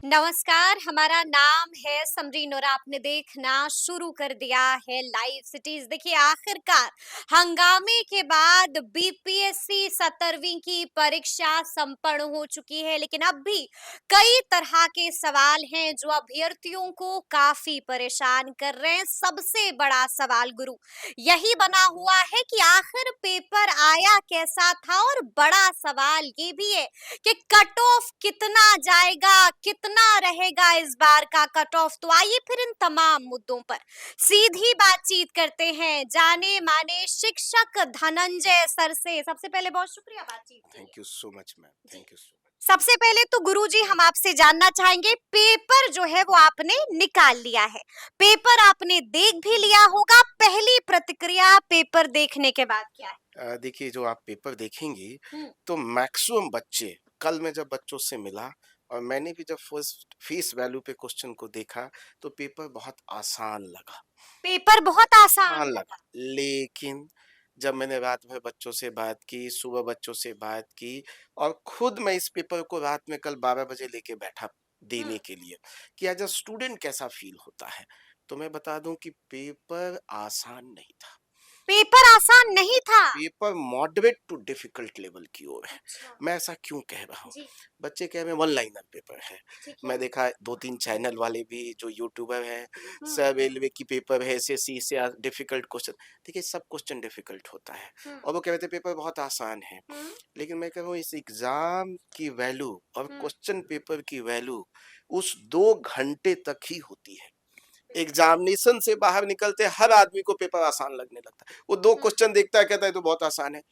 नमस्कार, हमारा नाम है समरीन और आपने देखना शुरू कर दिया है लाइव सिटीज। देखिए, आखिरकार हंगामे के बाद बीपीएससी 17वीं की परीक्षा संपन्न हो चुकी है, लेकिन अब भी कई तरह के सवाल हैं जो अभ्यर्थियों को काफी परेशान कर रहे हैं। सबसे बड़ा सवाल गुरु यही बना हुआ है कि आखिर पेपर आया कैसा था, और बड़ा सवाल ये भी है कि कट ऑफ कितना जाएगा, कितना रहेगा इस बार का कट ऑफ। तो आइए फिर इन तमाम मुद्दों पर सीधी बातचीत करते हैं जाने माने शिक्षक धनंजय सर से। सबसे पहले बहुत शुक्रिया बातचीत के लिए। Thank you so much ma'am, जी, थैंक यू सो मच। सबसे पहले तो गुरुजी हम आपसे जानना चाहेंगे, पेपर जो है वो आपने निकाल लिया है, पेपर आपने देख भी लिया होगा, पहली प्रतिक्रिया पेपर देखने के बाद क्या है? देखिए, जो आप पेपर देखेंगी हम्म। तो मैक्सिमम बच्चे, कल मैं जब बच्चों से मिला और मैंने भी जब फर्स्ट फेस वैल्यू पे क्वेश्चन को देखा तो पेपर बहुत आसान लगा। पेपर बहुत आसान आसान लगा, लगा। लेकिन जब मैंने रात भर बच्चों से बात की, सुबह बच्चों से बात की और खुद मैं इस पेपर को रात में कल 12 बजे लेके बैठा देने हम्म। के लिए कि एज अ स्टूडेंट कैसा फील होता है, तो मैं बता दूं कि पेपर आसान नहीं था। पेपर आसान नहीं था। Paper moderate to difficult level की ओर है। अच्छा। मैं ऐसा क्यों कह रहा हूँ? जी। बच्चे कह रहे हैं वन लाइनर पेपर है। ठीक है। मैं देखा 2-3 चैनल वाले भी जो यूट्यूबर हैं, हम्म। सर रेलवे की पेपर है, एसएससी से डिफिकल्ट क्वेश्चन। देखिए, सब क्वेश्चन डिफिकल्ट होता है हम्म। और वो कह रहे थे पेपर बहुत आसान है। हम्म। लेकिन मैं कह रहा हूँ इस एग्जाम की वैल्यू और हम्म। क्वेश्चन पेपर की वैल्यू उस 2 घंटे तक ही होती है। बिल्कुल। एग्जामिनेशन से बाहर निकलते हर आदमी को पेपर आसान लगने लगता है। वो 2 हम्म। क्वेश्चन देखता है, कहता है तो बहुत आसान है।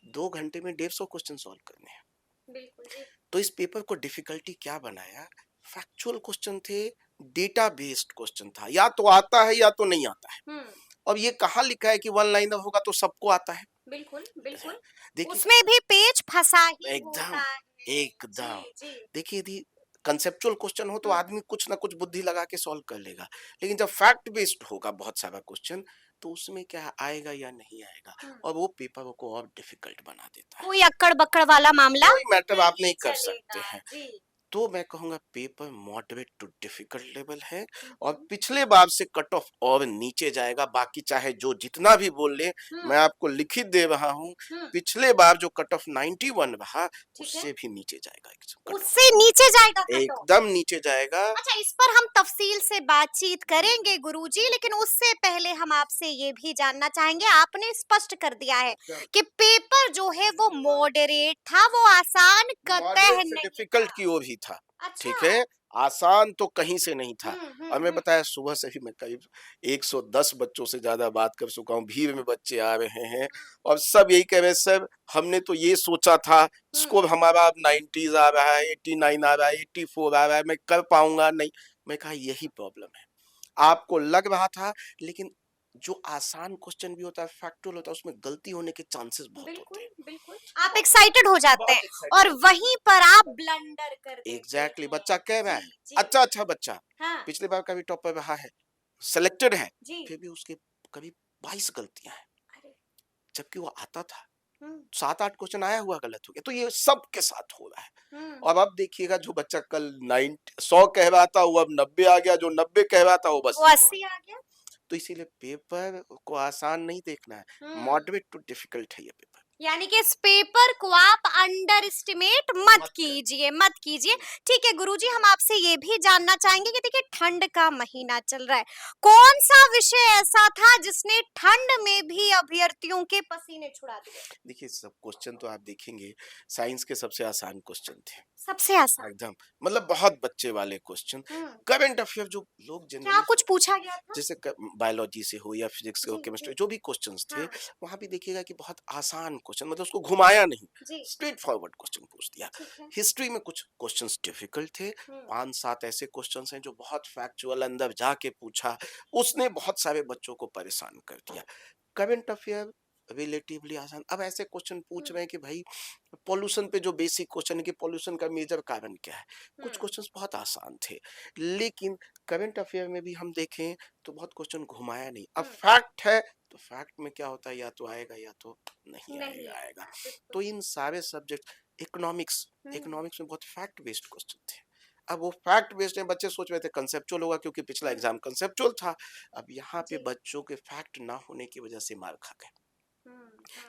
2 घंटे में 150 क्वेश्चन सॉल्व करने हैं। बिल्कुल जी। तो इस पेपर को डिफिकल्टी क्या बनाया? फैक्चुअल क्वेश्चन थे, डेटा बेस्ड क्वेश्चन था। या तो आता है या तो नहीं आता है। हम्म। अब ये कहाँ लिखा है कि वन लाइनर होगा तो सबको आता है? बिल्कुल बिल्कुल। देखिए, उसमें भी पेज फंसा ही एकदम, होता है। एकदम। जी जी। देखिए, यदि कंसेप्चुअल क्वेश्चन हो तो हम्म। आदमी कुछ ना कुछ बुद्धि लगा के सॉल्व कर लेगा। लेकिन जब फैक्ट बेस्ड होगा बहुत सारा क्वेश्चन, तो उसमें क्या आएगा या नहीं आएगा, हम्म। और वो पेपर को और डिफिकल्ट बना देता है। कोई अक्कड़ बक्कड़ वाला मामला कोई मैटर आप नहीं नहीं कर सकते चलेगा हैं। जी। तो मैं कहूंगा paper moderate to difficult level है और हम्म। पिछले बार से कट ऑफ और नीचे जाएगा। बाकी चाहे जो जितना भी बोल ले, हम्म। मैं आपको लिखित दे रहा हूं, हम्म। पिछले बार जो कट ऑफ 91 रहा, ठीक है। उससे भी नीचे जाएगा कट ऑफ। उससे नीचे जाएगा कट ऑफ। एकदम नीचे जाएगा। अच्छा, इस पर हम तफसील से बातचीत करेंगे गुरुजी, लेकिन उससे पहले हम आपसे ये भी जानना चाहेंगे, आपने स्पष्ट कर दिया है कि पेपर जो है वो मॉडरेट था, वो आसान कतई मॉडरेट से नहीं डिफिकल्ट था। की ओर ही था। ठीक अच्छा। है, आसान तो कहीं से नहीं था। और मैं हम्म। बताया, सुबह से ही मैं करीब 110 बच्चों से ज्यादा बात कर चुका हूँ। भीड़ में बच्चे आ रहे हैं और सब यही कह रहे हैं, सर हमने तो ये सोचा था, हम्म। स्कोर हमारा अब 90s आ रहा है, 89 आ रहा है, 84 आ रहा है, मैं कर पाऊंगा नहीं। मैं कहा यही प्रॉब्लम है, आपको लग रहा था, लेकिन जो आसान क्वेश्चन भी होता है, फैक्चुअल होता है, उसमें गलती होने के चांसेस बहुत होते बिल्कुल हैं। बिल्कुल। आप एक्साइटेड हो जाते बहुत हैं एक्साइटेड और हो जाते वहीं पर आप ब्लंडर कर हैं। देते एग्जैक्टली, हैं। बच्चा कह रहा जी है जी। अच्छा अच्छा बच्चा, हाँ। पिछले बार का भी टॉपर रहा है, सिलेक्टेड है, जी। फिर भी उसके करीब 22 गलतियां हैं, अरे। जबकि वो आता था। हम्म। 7-8 क्वेश्चन आया हुआ गलत हो गया। तो ये सबके साथ हो रहा है। हम्म। और अब देखिएगा, जो बच्चा कल 100 कह रहा था वो अब 90 आ गया, जो 90 कह रहा था वो बस वो 80 आ 80 गया। आ गया। तो इसीलिए पेपर को आसान नहीं देखना है, हम्म। मॉडरेट टू डिफिकल्ट है ये पेपर। यानी कि इस पेपर को आप अंडर एस्टिमेट मत मत कर। कीजिए, मत कीजिए। ठीक है गुरुजी, हम आपसे ये भी जानना चाहेंगे कि देखिए, ठंड का महीना चल रहा है, कौन सा विषय ऐसा था जिसने ठंड में भी अभ्यर्थियों के पसीने छुड़ा दिए? देखिए, सब क्वेश्चन तो आप देखेंगे, साइंस के सबसे आसान क्वेश्चन थे। सबसे आसान। एकदम, मतलब बहुत बच्चे वाले क्वेश्चन। हम्म। करंट अफेयर जो लोग क्या जनरली, कुछ पूछा गया था? जैसे बायोलॉजी से हो या फिजिक्स से हो, जी केमिस्ट्री, जी। जो भी क्वेश्चंस थे, हाँ। वहां भी देखिएगा कि बहुत आसान क्वेश्चन, मतलब उसको घुमाया नहीं, जी। स्ट्रेट फॉरवर्ड क्वेश्चन पूछ दिया। ठीक है। हिस्ट्री में कुछ क्वेश्चंस डिफिकल्ट थे, हम्म। 5-7 ऐसे क्वेश्चंस हैं जो बहुत फैक्चुअल अंदर जाके पूछा, उसने बहुत सारे बच्चों को परेशान कर दिया। करंट अफेयर रिलेटिवली आसान। अब ऐसे क्वेश्चन पूछ हम्म। रहे हैं कि भाई, पॉल्यूशन पे जो बेसिक क्वेश्चन है कि पॉल्यूशन का मेजर कारण क्या है, कुछ हम्म। क्वेश्चंस बहुत आसान थे। लेकिन करंट अफेयर में भी हम देखें तो बहुत क्वेश्चन घुमाया नहीं। अब हम्म। फैक्ट है तो फैक्ट में क्या होता है, या तो आएगा या तो नहीं नहीं आएगा। आएगा, बिल्कुल। तो इन सारे सब्जेक्ट, इकोनॉमिक्स, हम्म। इकोनॉमिक्स में बहुत फैक्ट बेस्ड क्वेश्चन थे। अब वो फैक्ट बेस्ड है, बच्चे सोच रहे थे कंसेप्चुअल होगा क्योंकि पिछला हम्म, एग्जाम कंसेप्चुअल था। अब यहाँ पे जी। बच्चों के फैक्ट ना होने की वजह से मार खा गए।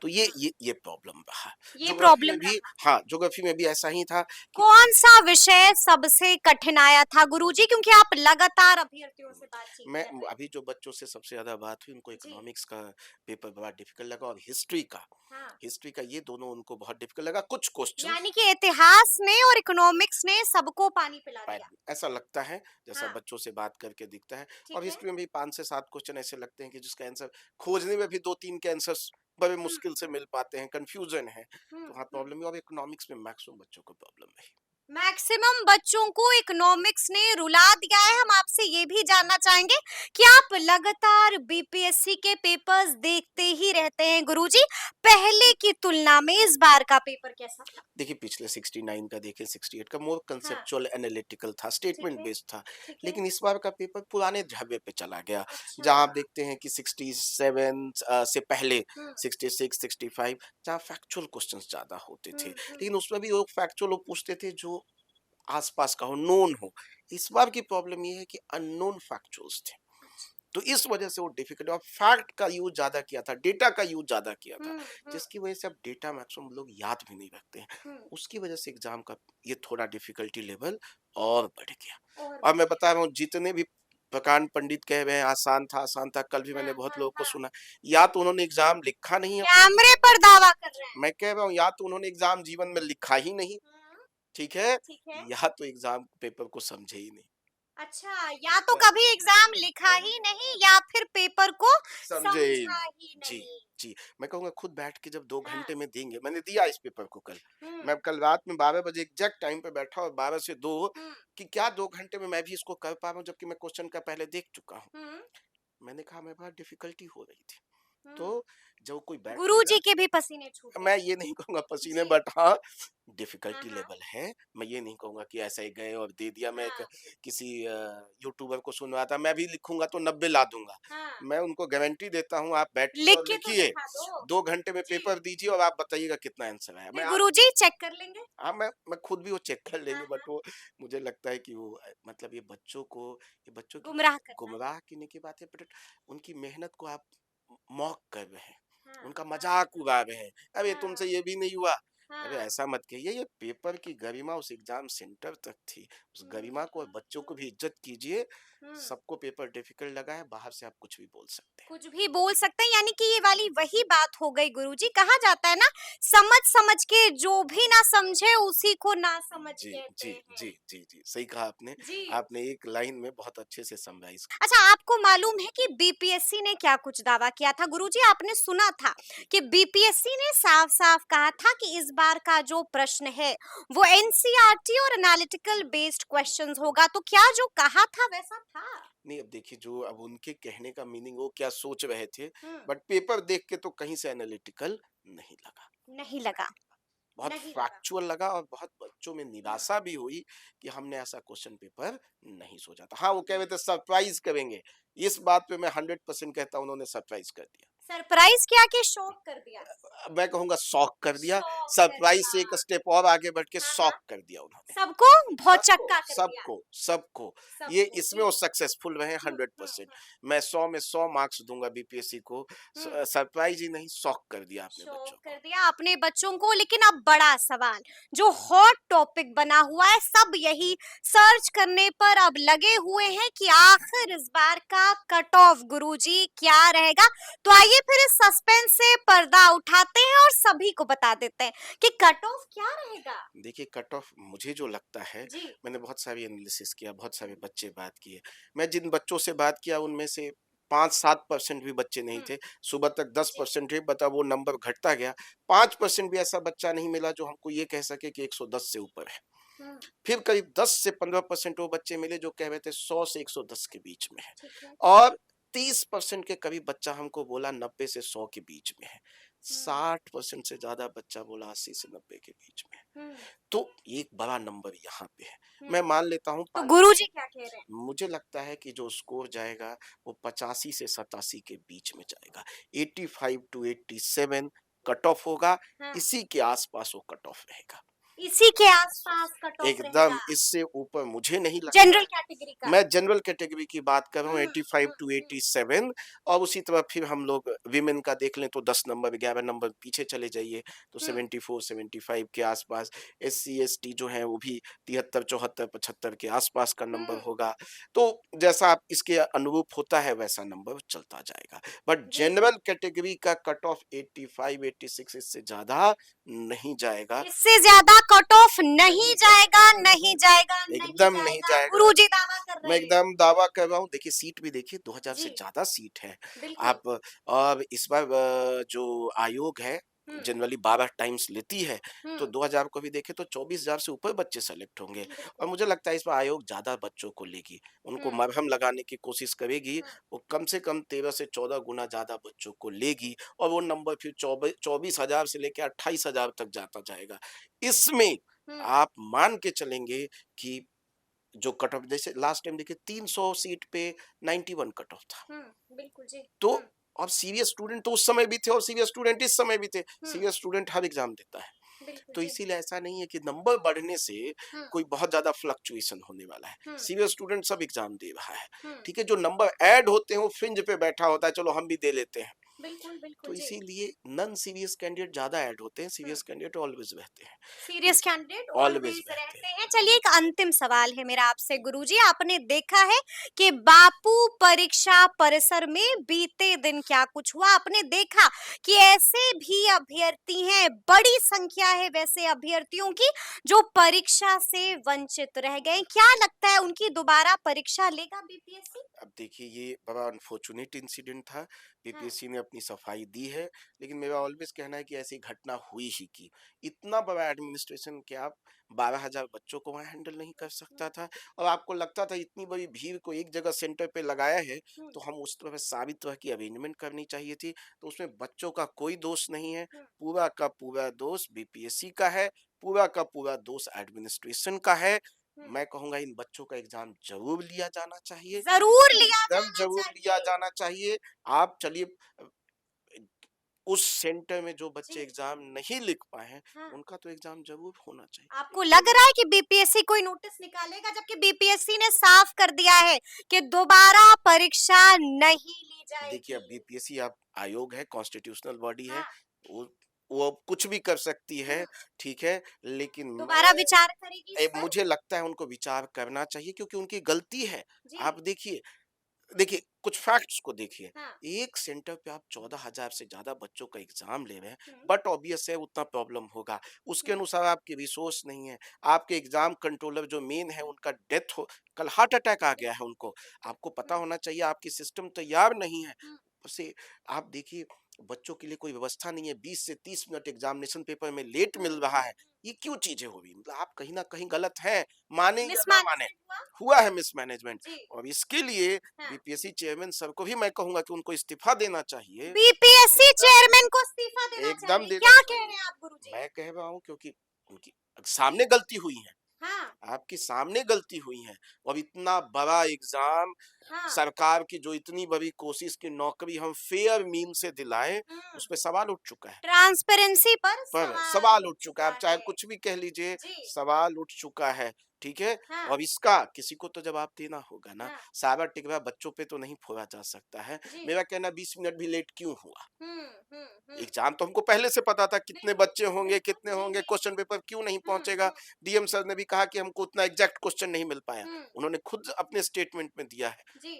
तो हम्म। ये प्रॉब्लम रहा। ये ज्योग्राफी में प्रॉब्लम भी, रहा। हाँ, ज्योग्राफी में भी ऐसा ही था कि कौन-सा विषय सबसे कठिन आया था गुरुजी? क्योंकि आप लगातार अभ्यर्थियों से बातचीत मैं कर रहे हैं। अभी जो बच्चों से सबसे ज्यादा बात हुई, उनको जी, इकोनॉमिक्स का पेपर बड़ा डिफिकल्ट लगा और हिस्ट्री का, हाँ। ये दोनों उनको बहुत डिफिकल्ट लगा। कुछ क्वेश्चंस यानी कि इतिहास ने और इकोनॉमिक्स ने सबको पानी पिला दिया। ऐसा लगता है, जैसा हाँ, बच्चों से बात करके दिखता है। और ठीक है। हिस्ट्री में भी 5 से 7 क्वेश्चन ऐसे लगते हैं कि जिसका आंसर खोजने में भी 2-3 के आंसर्स बड़े हुँ, मुश्किल से मिल पाते हैं, कंफ्यूजन है। हुँ, तो हाँ, हुँ। प्रॉब्लम है। और इकोनॉमिक्स में मैक्सिमम बच्चों को प्रॉब्लम है। मैक्सिमम बच्चों को इकोनॉमिक्स ने रुला दिया है। हम आपसे ये भी जानना चाहेंगे कि आप लगातार बीपीएससी के पेपर्स देखते ही रहते हैं गुरुजी। पहले की तुलना में इस बार का पेपर कैसा था? देखिए, पिछले 69 का देखें, 68 का मोर हाँ, कंसेप्चुअल एनालिटिकल था, ठीक स्टेटमेंट है, बेस्ड था। ठीक है। लेकिन इस बार का पेपर पुराने ढाबे पे चला गया, अच्छा। जहां आप देखते हैं कि 67 से पहले, हुँ, 66 65, जहां फैक्चुअल क्वेश्चंस ज्यादा होते थे, हुँ, हुँ। लेकिन उसमें भी वो फैक्चुअल वो पूछते थे जो आसपास का हो, नोन हो। इस बार की प्रॉब्लम ये है कि अननोन फैक्चुअल्स थे। अच्छा। तो इस वजह से वो डिफिकल्ट, और फैक्ट का यूज ज्यादा किया था, डेटा का यूज ज्यादा किया था, हुँ, हुँ, जिसकी वजह से अब डेटा मैक्सिमम लोग याद भी नहीं रखते हैं। हुँ। उसकी वजह से एग्जाम का ये थोड़ा डिफिकल्टी लेवल और बढ़ गया। और और मैं बढ़िया। बता रहा हूँ, जितने भी प्रकांड पंडित कह रहे हैं आसान था, आसान था, कल भी हाँ, मैंने बहुत हाँ, लोगों को हाँ। सुना, या तो उन्होंने एग्जाम लिखा नहीं है। कैमरे पर दावा कर रहे हैं। मैं कह रहा हूँ, या तो उन्होंने एग्जाम जीवन में लिखा ही नहीं, हुँ, ठीक है, ठीक है। या तो एग्जाम पेपर को समझे ही नहीं। अच्छा, या तो कभी एग्ज़ाम लिखा ही नहीं या फिर पेपर को समझे ही समझा नहीं। ही जी, नहीं। जी। मैं कहूँगा खुद बैठ के जब 2 हाँ, घंटे में देंगे, मैंने दिया इस पेपर को कल। हुँ, मैं कल रात में 12 बजे एग्ज़ैक्ट टाइम पे बैठा, और 12 से 2, हुँ, कि क्या 2 घंटे में मैं भी इसको कर पा रहा हूँ, जबकि मैं क्वेश्चन का पहले देख चुका हूँ। हुँ, मैंने कहा मेरे पास डिफ़िकल्टी हो रही थी। हुँ। तो जब कोई बैठेगा, गुरुजी के भी पसीने छूट गए। मैं ये नहीं कहूँगा पसीने, जी। बट हाँ, हाँ, डिफ़िकल्टी हाँ, लेवल है। मैं ये नहीं कहूँगा कि ऐसे ही गए और दे दिया। मैं हाँ, एक किसी यूट्यूबर को सुन रहा था, मैं भी लिखूँगा तो 90 ला दूँगा। हाँ। मैं उनको गारंटी देता हूँ, आप बैठिए लिख और के तो लिखिए। दिखा दो। 2 घंटे में जी। पेपर दीजिए और आप बताइएगा कितना आंसर आया। फिर गुरुजी चेक कर लेंगे। हाँ, मैं खुद भी वो चेक कर हाँ, लेंगे, बट हाँ। वो मुझे लगता है कि वो मतलब ये बच्चों की गुमराह करना है। गुमराह करने की बात है, बट उनकी मेहनत को आप मॉक कर रहे हैं, हाँ, उनका हाँ, मज़ाक उड़ा रहे हैं। अरे तुमसे हाँ, ये भी नहीं हुआ। अरे हाँ। ऐसा मत कहिए, ये पेपर की गरिमा उस एग्ज़ाम सेंटर तक थी। उस हुँ, गरिमा को और हुँ, बच्चों को हुँ, भी इज़्ज़त कीजिए। हुँ। सबको पेपर डिफ़िकल्ट लगा है, बाहर से आप कुछ भी बोल सकते हैं। कुछ भी बोल सकते हैं, यानी कि ये वाली वही बात हो गई गुरुजी। कहा जाता है ना, समझ समझ के जो भी ना समझे उसी को ना समझ जी, कहते जी, हैं। जी, जी, जी, सही कहा आपने। जी। आपने एक लाइन में बहुत अच्छे से समराइज़ अच्छा, आपको मालूम है कि बीपीएससी ने क्या कुछ दावा किया था गुरुजी? आपने सुना था कि बीपीएससी ने साफ-साफ कहा था कि इस बार का जो प्रश्न है वो एनसीईआरटी और एनालिटिकल बेस्ड क्वेश्चंस होगा। तो क्या जो कहा था वैसा था? नहीं, अब देखिए, जो अब उनके कहने का मीनिंग वो क्या सोच रहे थे, हुँ, बट पेपर देख के तो कहीं से एनालिटिकल नहीं लगा। नहीं लगा, बहुत नहीं लगा। फैक्चुअल लगा, और बहुत बच्चों में हुँ। निराशा भी हुई कि हमने ऐसा क्वेश्चन पेपर नहीं सोचा था। हाँ, वो कह रहे थे सरप्राइज़ करेंगे। इस बात पे मैं 100% कहता हूँ, उन्होंने सरप्राइज़ कर दिया। सरप्राइज़ किया कि शॉक कर दिया? मैं कहूँगा शॉक कर दिया। शॉक कर सरप्राइज़ दिया। से एक स्टेप और आगे बढ़ के हाँ, हाँ। शॉक कर दिया उन्होंने। सबको सबको, भौचक्का कर दिया। सबको, सबको। ये सबको, इसमें जी। वो सक्सेसफुल रहे हुँ, हुँ, 100%। हुँ, मैं 100 में 100 मार्क्स दूँगा बीपीएससी को। हुँ। सरप्राइज़ ही नहीं, शॉक कर दिया अपने शॉक बच्चों कर को। दिया अपने बच्चों को। लेकिन अब बड़ा सवाल जो हॉट टॉपिक बना हुआ है, सब यही सर्च करने पर अब लगे हुए हैं कि आखिर इस बार का कट ऑफ गुरुजी क्या रहेगा। तो आइए फिर इस सस्पेंस से पर्दा उठाते हैं और सभी को बता देते हैं कि कट ऑफ क्या रहेगा। देखिए, कट ऑफ मुझे जो लगता है, जी। मैंने बहुत सारी एनालिसिस किया, बहुत सारे बच्चे बात किए। मैं जिन बच्चों से बात किया उनमें से 5-7% भी बच्चे नहीं हम्म, थे। सुबह तक जी। 10% थे, बता वो नंबर घटता गया। 5% भी ऐसा बच्चा नहीं मिला जो हमको ये कह सके कि 110 से ऊपर है। हम्म, फिर करीब 10 से 15% वो बच्चे मिले जो कह रहे थे 100 से 110 के बीच में है। ठीक है। और 30% के करीब बच्चा हमको बोला 90 से 100 के बीच में है। हम्म, 60% से ज्यादा बच्चा बोला 80 से 90 के बीच में है। हम्म, तो एक बड़ा नंबर यहाँ पे है। हम्म। मैं मान लेता हूँ तो 5, गुरुजी क्या कह रहे हैं? मुझे लगता है कि जो स्कोर जाएगा वो 85 से 87 के बीच में जाएगा। 85 टू 87 कट ऑफ होगा। हाँ। इसी के आसपास वो कट ऑफ रहेगा। इसी के आसपास कट ऑफ एकदम रहेगा इससे ऊपर मुझे नहीं लगता जनरल है। कैटेगरी का। मैं जनरल कैटेगरी की बात कर रहा हूँ, हम्म 85 हम्म टू हम्म 87। और उसी तरह फिर हम लोग विमेन का देख लें तो 10 नंबर 11 नंबर पीछे चले जाइए तो हम्म 74 75 के आसपास। एससी एसटी जो है वो भी 73 74 75 के आसपास का नंबर हम्म, होगा। तो जैसा आप इसके अनुरूप होता है वैसा नंबर चलता जाएगा। बट जी जनरल कैटेगरी का कट ऑफ 85 86 इससे ज्यादा नहीं जाएगा। इससे ज्यादा कट ऑफ नहीं नहीं जाएगा, जाएगा, नहीं जाएगा, नहीं एकदम नहीं जाएगा, जाएगा। गुरुजी दावा कर मैं रहे हैं। एकदम दावा कर रहा हूँ, देखिए सीट भी देखिए 2000 जी से ज्यादा सीट है। बिल्कुल। आप और इस बार जो आयोग है हम्म जनरली 12 टाइम्स लेती है, तो हम्म 2000 को भी देखें तो 24,000 से ऊपर बच्चे सेलेक्ट होंगे। और बिल्कुल। मुझे लगता है इस बार आयोग ज्यादा बच्चों को लेगी, उनको हम्म मरहम लगाने की कोशिश करेगी। हम्म वो कम से कम 13 से 14 गुना ज्यादा बच्चों को लेगी और वो नंबर फिर 24,000 से लेकर 28,000 तक जाता जाएगा। इसमें हम्म आप मान के चलेंगे कि जो कट ऑफ जैसे लास्ट टाइम देखिए 300 सीट पे 91 कट ऑफ था। बिल्कुल जी। तो अब सीरियस स्टूडेंट तो उस समय भी थे और सीरियस स्टूडेंट इस समय भी थे। हम्म सीरियस स्टूडेंट हर एग्जाम देता है। बिल्कुल तो जी। इसीलिए ऐसा नहीं है कि नंबर बढ़ने से हम्म कोई बहुत ज्यादा फ्लक्चुएशन होने वाला है। हम्म सीरियस स्टूडेंट सब एग्जाम दे रहा है। हम्म ठीक है, जो नंबर ऐड होते हैं वो फ्रिंज पे बैठा होता है, चलो हम भी दे लेते हैं। बिल्कुल तो बिल्कुल जी। इसीलिए नॉन सीरियस कैंडिडेट ज्यादा ऐड होते हैं, हम्म सीरियस कैंडिडेट ऑलवेज रहते हैं। सीरियस कैंडिडेट ऑलवेज ऑलवेज रहते रहते हैं। चलिए एक अंतिम सवाल है मेरा आपसे गुरुजी, आपने देखा है कि बापू परीक्षा परिसर में बीते दिन क्या कुछ हुआ? आपने देखा कि ऐसे भी अभ्यर्थी हैं, बड़ी संख्या है वैसे अभ्यर्थियों की जो परीक्षा से वंचित रह गए। क्या लगता है उनकी दोबारा परीक्षा लेगा बीपीएससी? अब देखिए ये बड़ा अनफॉर्चुनेट इंसिडेंट था। हाँ बीपीएससी ने अपनी सफाई दी है, लेकिन मेरा ऑलवेज कहना है कि ऐसी घटना हुई ही की। इतना बड़ा एडमिनिस्ट्रेशन कि आप 12,000 बच्चों को वहाँ हैंडल नहीं कर सकता था। और आपको लगता था इतनी बड़ी भीड़ को एक जगह सेंटर पे लगाया है हम्म तो हम उस तरह सारी तरह की अरेंजमेंट करनी चाहिए थी। तो उसमें बच्चों का कोई दोष नहीं है, हम्म पूरा का पूरा दोष बीपीएससी का है, पूरा का पूरा दोष एडमिनिस्ट्रेशन का है। हम्म मैं कहूंगा इन बच्चों का एग्जाम जरूर लिया जाना चाहिए, जरूर लिया एकदम जाना ज़रूर लिया चाहिए। जाना चाहिए। आप चलिए उस सेंटर में जो बच्चे जी एग्ज़ाम नहीं लिख पाए हैं, हाँ उनका तो एग्ज़ाम ज़रूर होना चाहिए। आपको लग रहा है कि बीपीएससी कोई नोटिस निकालेगा, जबकि बीपीएससी ने साफ कर दिया है कि दोबारा परीक्षा नहीं ली देखिए, अब जाएगी। बीपीएससी आप आयोग है, कॉन्स्टिट्यूशनल बॉडी है, हाँ वो वो अब कुछ भी कर सकती है, हम्म ठीक है? लेकिन दोबारा विचार करेगी इस पर। मुझे लगता है उनको विचार करना चाहिए क्योंकि उनकी गलती है। जी आप देखिए कुछ फैक्ट्स को देखिए। हाँ एक सेंटर पे आप 14,000 से ज्यादा बच्चों का एग्जाम ले रहे हैं, हम्म बट ऑब्वियस है उतना प्रॉब्लम होगा। उसके हम्म अनुसार आपके रिसोर्स नहीं है। आपके एग्जाम कंट्रोलर जो मेन है उनका डेथ हो, कल हार्ट अटैक आ गया है उनको। आपको पता हम्म होना चाहिए आपकी सिस्टम तैयार नहीं है। हम्म से आप देखिए बच्चों के लिए कोई व्यवस्था नहीं है, 20 से 30 मिनट एग्जामिनेशन पेपर में लेट मिल रहा है। ये क्यों चीजें हो रही, मतलब आप कहीं ना कहीं गलत हैं, माने या ना माने। मिसमैनेजमेंट हुआ। हुआ है मिसमैनेजमेंट। जी और इसके लिए हाँ बीपीएससी चेयरमैन सर को भी मैं कहूंगा कि उनको इस्तीफा देना चाहिए। बीपीएससी चेयरमैन को इस्तीफा देना एकदम चाहिए, देना क्या कह चाहिए। रहे हैं आप गुरुजी? मैं कह रहा हूँ क्योंकि उनकी सामने गलती हुई है, हाँ आपके सामने गलती हुई है। और इतना बड़ा एग्जाम, हाँ सरकार की जो इतनी बड़ी कोशिश की नौकरी हम फेयर मीन से दिलाएं, हम्म उस पे सवाल उठ चुका है। ट्रांसपेरेंसी पर पर सवाल सवाल उठ उठ चुका है, चुका आप चाहे है। कुछ भी कह लीजिए, जी सवाल उठ चुका है। ठीक है, हाँ और इसका किसी को तो जवाब देना होगा ना। हाँ सारा टिकवा बच्चों पे तो नहीं फोड़ा जा सकता है। जी मेरा कहना 20 मिनट भी लेट क्यों हुआ? हम्म एग्जाम तो हमको पहले से पता था कितने बिल्कुल बच्चे होंगे, बिल्कुल कितने जी होंगे, जी क्वेश्चन पेपर क्यों नहीं हम्म पहुंचेगा। हम्म डीएम सर ने भी कहा कि हमको उतना एग्जैक्ट क्वेश्चन नहीं मिल पाया, हम्म उन्होंने खुद अपने स्टेटमेंट में दिया है। जी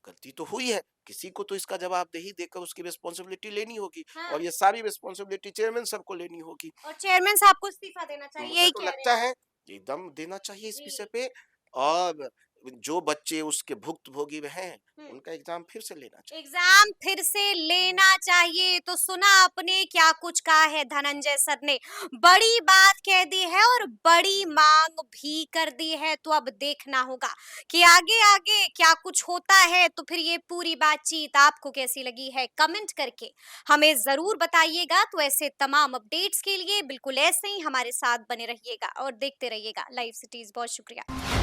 गलती तो हुई है, किसी को तो इसका जवाबदेही देकर उसकी रिस्पॉन्सिबिलिटी लेनी होगी। हाँ और ये सारी रिस्पॉन्सिबिलिटी चेयरमैन सर को लेनी होगी। और चेयरमैन साहब को इस्तीफा देना चाहिए, मुझे यही तो कह रहे लगता हैं आप? है एकदम देना चाहिए इस विषय जी पे। और जो बच्चे उसके भुक्तभोगी हैं, हम्म उनका एग्जाम फिर से लेना चाहिए। एग्जाम फिर से लेना चाहिए। तो सुना आपने क्या कुछ कहा है धनंजय सर ने, बड़ी बात कह दी है और बड़ी मांग भी कर दी है। तो अब देखना होगा कि आगे आगे क्या कुछ होता है। तो फिर ये पूरी बातचीत आपको कैसी लगी है, कमेंट करके हमें जरूर बताइएगा। तो ऐसे तमाम अपडेट्स के लिए बिल्कुल ऐसे ही हमारे साथ बने रहिएगा और देखते रहिएगा लाइव सिटीज। बहुत शुक्रिया।